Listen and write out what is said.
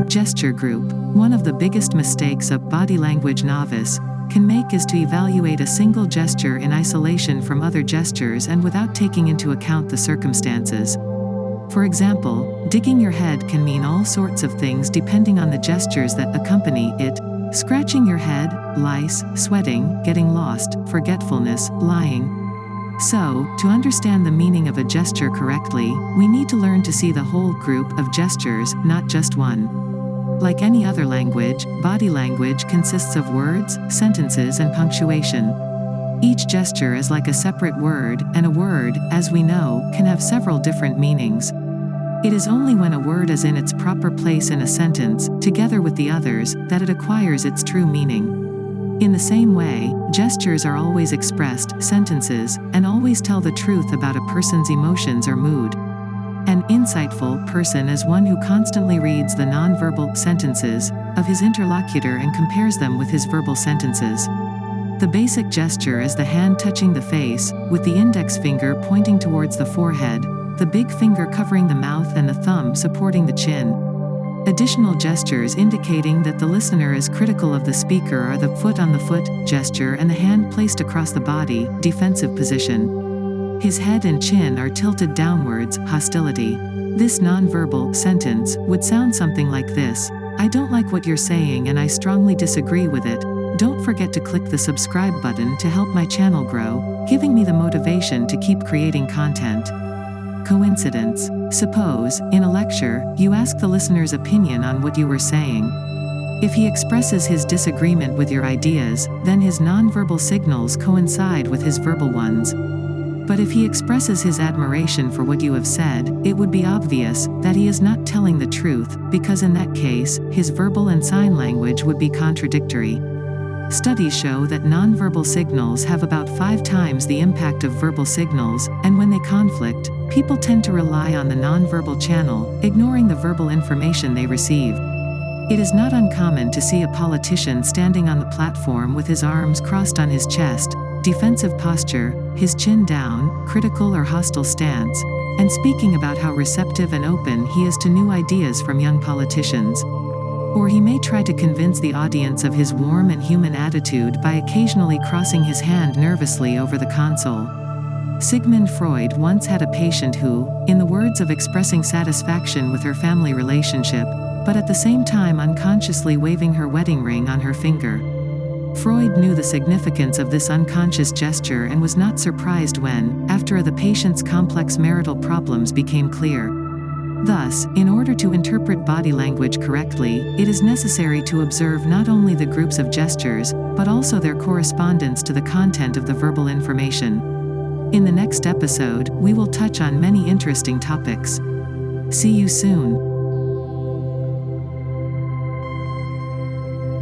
Gesture group. One of the biggest mistakes a body language novice can make is to evaluate a single gesture in isolation from other gestures and without taking into account the circumstances. For example, digging your head can mean all sorts of things depending on the gestures that accompany it. Scratching your head, lice, sweating, getting lost, forgetfulness, lying. So, to understand the meaning of a gesture correctly, we need to learn to see the whole group of gestures, not just one. Like any other language, body language consists of words, sentences, and punctuation. Each gesture is like a separate word, and a word, as we know, can have several different meanings. It is only when a word is in its proper place in a sentence, together with the others, that it acquires its true meaning. In the same way, gestures are always expressed sentences, and always tell the truth about a person's emotions or mood. An insightful person is one who constantly reads the nonverbal sentences of his interlocutor and compares them with his verbal sentences. The basic gesture is the hand touching the face, with the index finger pointing towards the forehead, the big finger covering the mouth and the thumb supporting the chin. Additional gestures indicating that the listener is critical of the speaker are the foot on the foot gesture and the hand placed across the body, defensive position. His head and chin are tilted downwards, hostility. This nonverbal sentence would sound something like this: I don't like what you're saying and I strongly disagree with it. Don't forget to click the subscribe button to help my channel grow, giving me the motivation to keep creating content. Coincidence. Suppose, in a lecture, you ask the listener's opinion on what you were saying. If he expresses his disagreement with your ideas, then his nonverbal signals coincide with his verbal ones. But if he expresses his admiration for what you have said, it would be obvious that he is not telling the truth, because in that case, his verbal and sign language would be contradictory. Studies show that nonverbal signals have about 5 times the impact of verbal signals, and when they conflict, people tend to rely on the nonverbal channel, ignoring the verbal information they receive. It is not uncommon to see a politician standing on the platform with his arms crossed on his chest, defensive posture, his chin down, critical or hostile stance, and speaking about how receptive and open he is to new ideas from young politicians. Or he may try to convince the audience of his warm and human attitude by occasionally crossing his hand nervously over the console. Sigmund Freud once had a patient who, in the words of expressing satisfaction with her family relationship, but at the same time unconsciously waving her wedding ring on her finger. Freud knew the significance of this unconscious gesture and was not surprised when, after the patient's complex marital problems became clear. Thus, in order to interpret body language correctly, it is necessary to observe not only the groups of gestures, but also their correspondence to the content of the verbal information. In the next episode, we will touch on many interesting topics. See you soon.